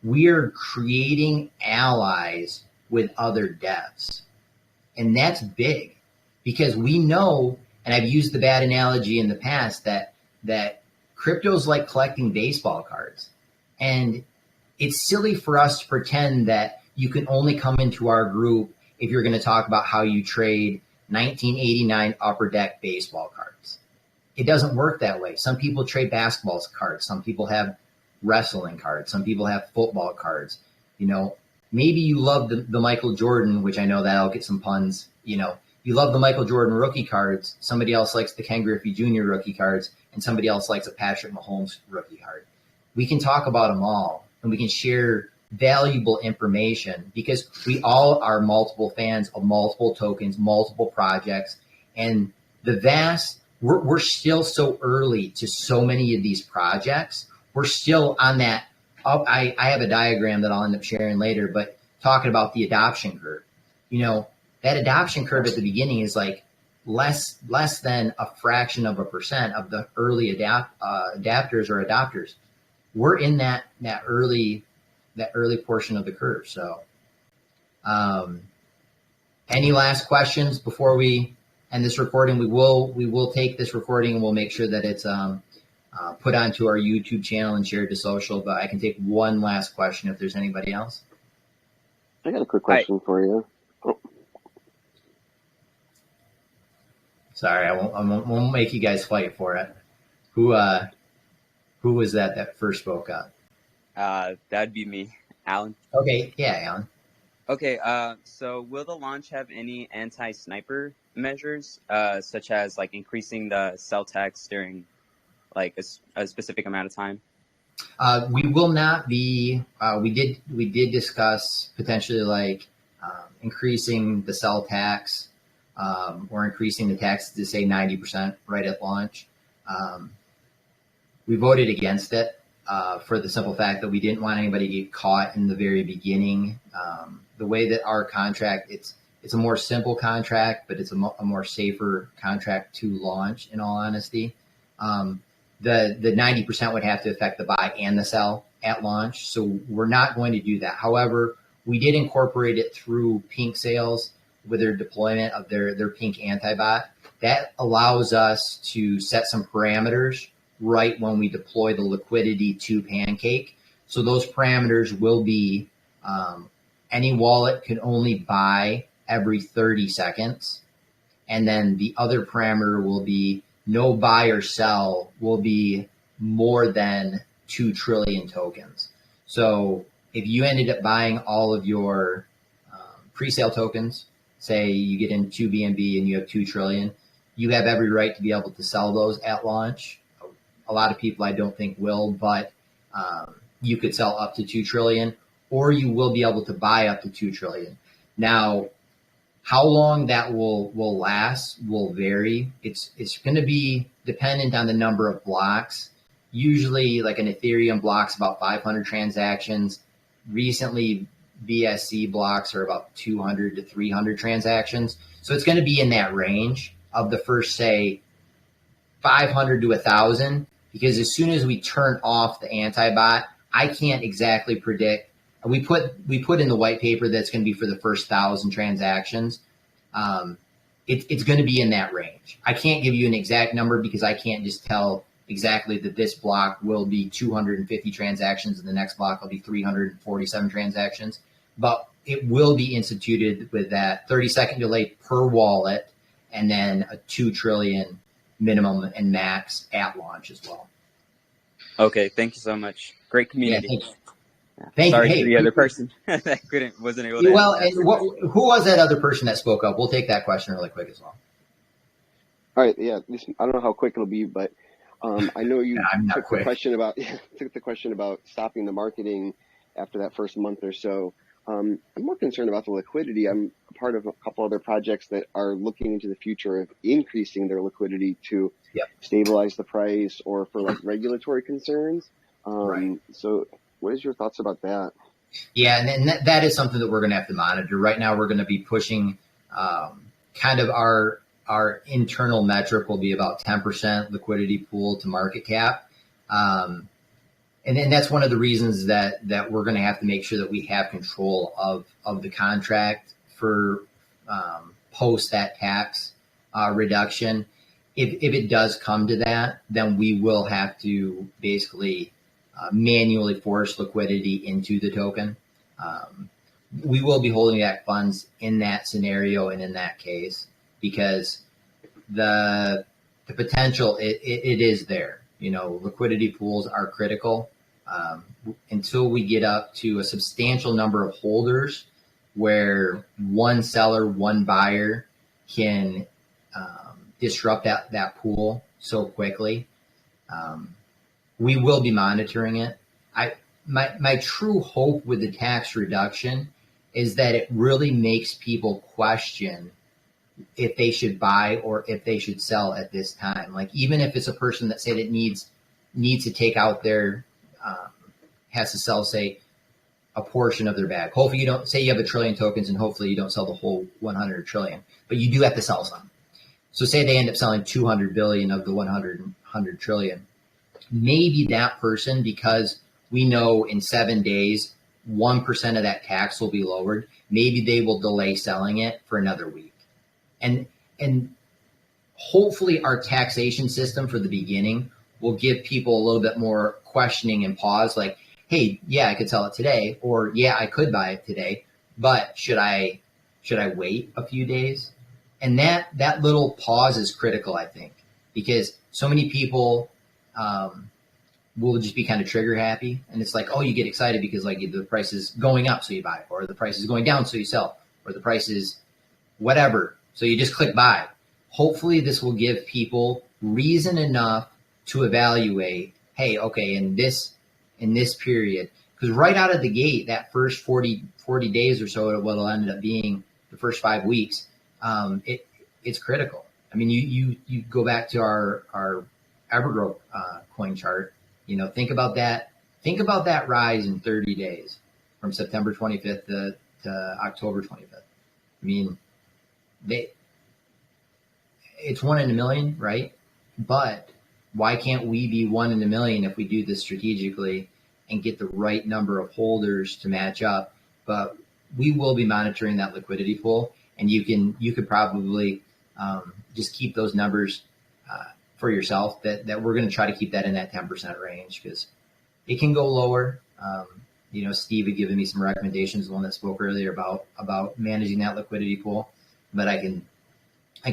we are creating allies with other devs, and that's big, because we know, and I've used the bad analogy in the past, that crypto's like collecting baseball cards, and it's silly for us to pretend that you can only come into our group if you're going to talk about how you trade 1989 Upper Deck baseball cards. It doesn't work that way. Some people trade basketball cards. Some people have wrestling cards. Some people have football cards. Maybe you love the Michael Jordan, which I know that I'll get some puns. You love the Michael Jordan rookie cards. Somebody else likes the Ken Griffey Jr. rookie cards, and somebody else likes a Patrick Mahomes rookie card. We can talk about them all, and we can share valuable information, because we all are multiple fans of multiple tokens, multiple projects, and we're still so early to so many of these projects. We're still on that up. I have a diagram that I'll end up sharing later, but talking about the adoption curve, that adoption curve at the beginning is like less than a fraction of a percent of the early adapters or adopters. We're in that early portion of the curve. So, any last questions before we end this recording? We will take this recording and we'll make sure that it's put onto our YouTube channel and shared to social. But I can take one last question if there's anybody else. I got a quick question for you. Oh. Sorry, I won't make you guys fight for it. Who was that first spoke up? That'd be me, Alan. Okay, yeah, Alan. Okay, so will the launch have any anti-sniper measures, such as like increasing the cell tax during like a specific amount of time? We will not be. We did discuss potentially like increasing the cell tax, or increasing the tax to say 90% right at launch. We voted against it. For the simple fact that we didn't want anybody to get caught in the very beginning. The way that our contract, it's a more simple contract, but it's a more safer contract to launch, in all honesty. The 90% would have to affect the buy and the sell at launch. So we're not going to do that. However, we did incorporate it through Pink sales with their deployment of their Pink antibot. That allows us to set some parameters right when we deploy the liquidity to Pancake. So those parameters will be any wallet can only buy every 30 seconds. And then the other parameter will be no buy or sell will be more than 2 trillion tokens. So if you ended up buying all of your pre-sale tokens, say you get in 2 BNB and you have 2 trillion, you have every right to be able to sell those at launch. A lot of people I don't think will, but you could sell up to 2 trillion, or you will be able to buy up to 2 trillion. Now, how long that will last will vary. It's going to be dependent on the number of blocks. Usually, like an Ethereum block's about 500 transactions. Recently, BSC blocks are about 200 to 300 transactions. So it's going to be in that range of the first, say, 500 to 1,000, because as soon as we turn off the anti-bot, I can't exactly predict. We put in the white paper that's going to be for the first 1,000 transactions. It's going to be in that range. I can't give you an exact number because I can't just tell exactly that this block will be 250 transactions and the next block will be 347 transactions. But it will be instituted with that 30-second delay per wallet, and then a 2 trillion minimum and max at launch as well. Okay, thank you so much. Great community. Yeah, thank Sorry you. Hey, for the other person that wasn't able to. Well, and who was that other person that spoke up? We'll take that question really quick as well. All right, yeah. I don't know how quick it'll be, but I know you took the question about stopping the marketing after that first month or so. I'm more concerned about the liquidity. I'm a part of a couple other projects that are looking into the future of increasing their liquidity to stabilize the price or for like regulatory concerns. Right. So what is your thoughts about that? Yeah, and that is something that we're going to have to monitor. Right now, we're going to be pushing kind of our internal metric will be about 10% liquidity pool to market cap. And then that's one of the reasons that we're going to have to make sure that we have control of the contract for post that tax reduction. If it does come to that, then we will have to basically manually force liquidity into the token. We will be holding back funds in that scenario and in that case, because the potential it is there. You know, liquidity pools are critical. Until we get up to a substantial number of holders where one seller, one buyer can disrupt that pool so quickly, we will be monitoring it. My true hope with the tax reduction is that it really makes people question if they should buy or if they should sell at this time. Like, even if it's a person that said it needs to take out their has to sell, say, a portion of their bag. Hopefully you don't, say you have 1 trillion tokens and hopefully you don't sell the whole 100 trillion, but you do have to sell some. So say they end up selling 200 billion of the 100 trillion. Maybe that person, because we know in 7 days, 1% of that tax will be lowered, maybe they will delay selling it for another week. And hopefully our taxation system for the beginning will give people a little bit more questioning and pause, like, hey, yeah, I could sell it today, or yeah, I could buy it today, but should I wait a few days? And that little pause is critical, I think, because so many people will just be kind of trigger happy. And it's like, oh, you get excited because like the price is going up, so you buy, or the price is going down, so you sell, or the price is whatever, so you just click buy. Hopefully this will give people reason enough to evaluate, hey, okay, in this period, because right out of the gate, that first 40 days or so, what will end up being the first 5 weeks, it's critical. I mean, you go back to our Evergrowth coin chart. You know, think about that. Think about that rise in 30 days from September 25th to October 25th. I mean, it's 1 in a million, right? But why can't we be 1 in a million if we do this strategically and get the right number of holders to match up? But we will be monitoring that liquidity pool, and you could probably just keep those numbers for yourself. That we're going to try to keep that in that 10% range, because it can go lower. You know, Steve had given me some recommendations, the one that spoke earlier about managing that liquidity pool. But I can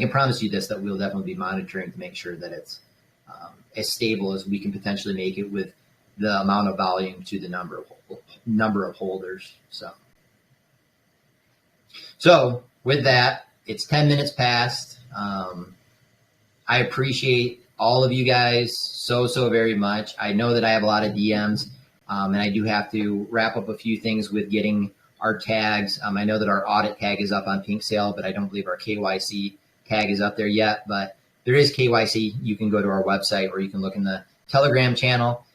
promise you this, that we'll definitely be monitoring to make sure that it's as stable as we can potentially make it with the amount of volume to the number of holders. So with that, it's 10 minutes past. I appreciate all of you guys so very much. I know that I have a lot of DMs. And I do have to wrap up a few things with getting our tags. I know that our audit tag is up on Presale, but I don't believe our KYC tag is up there yet. But there is KYC. You can go to our website, or you can look in the Telegram channel.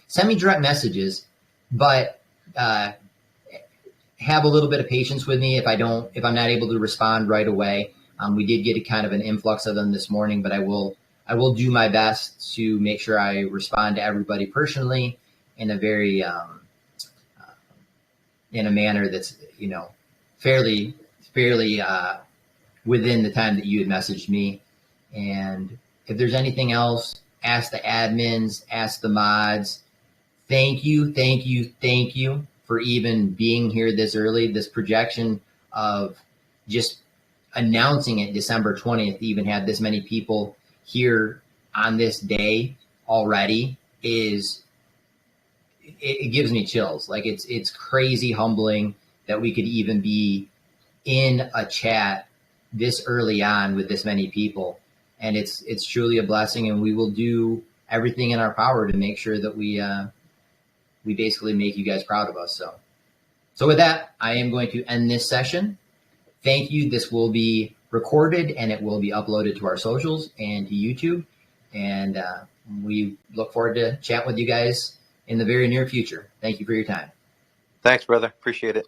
Send me direct messages, but have a little bit of patience with me if I'm not able to respond right away. We did get a kind of an influx of them this morning, but I will do my best to make sure I respond to everybody personally in a very in a manner that's fairly within the time that you had messaged me. And if there's anything else, ask the admins, ask the mods. Thank you for even being here this early. This projection of just announcing it December 20th, even had this many people here on this day already it gives me chills. Like it's crazy humbling that we could even be in a chat this early on with this many people. And it's truly a blessing, and we will do everything in our power to make sure that we basically make you guys proud of us. So with that, I am going to end this session. Thank you. This will be recorded and it will be uploaded to our socials and to YouTube. And we look forward to chatting with you guys in the very near future. Thank you for your time. Thanks, brother. Appreciate it.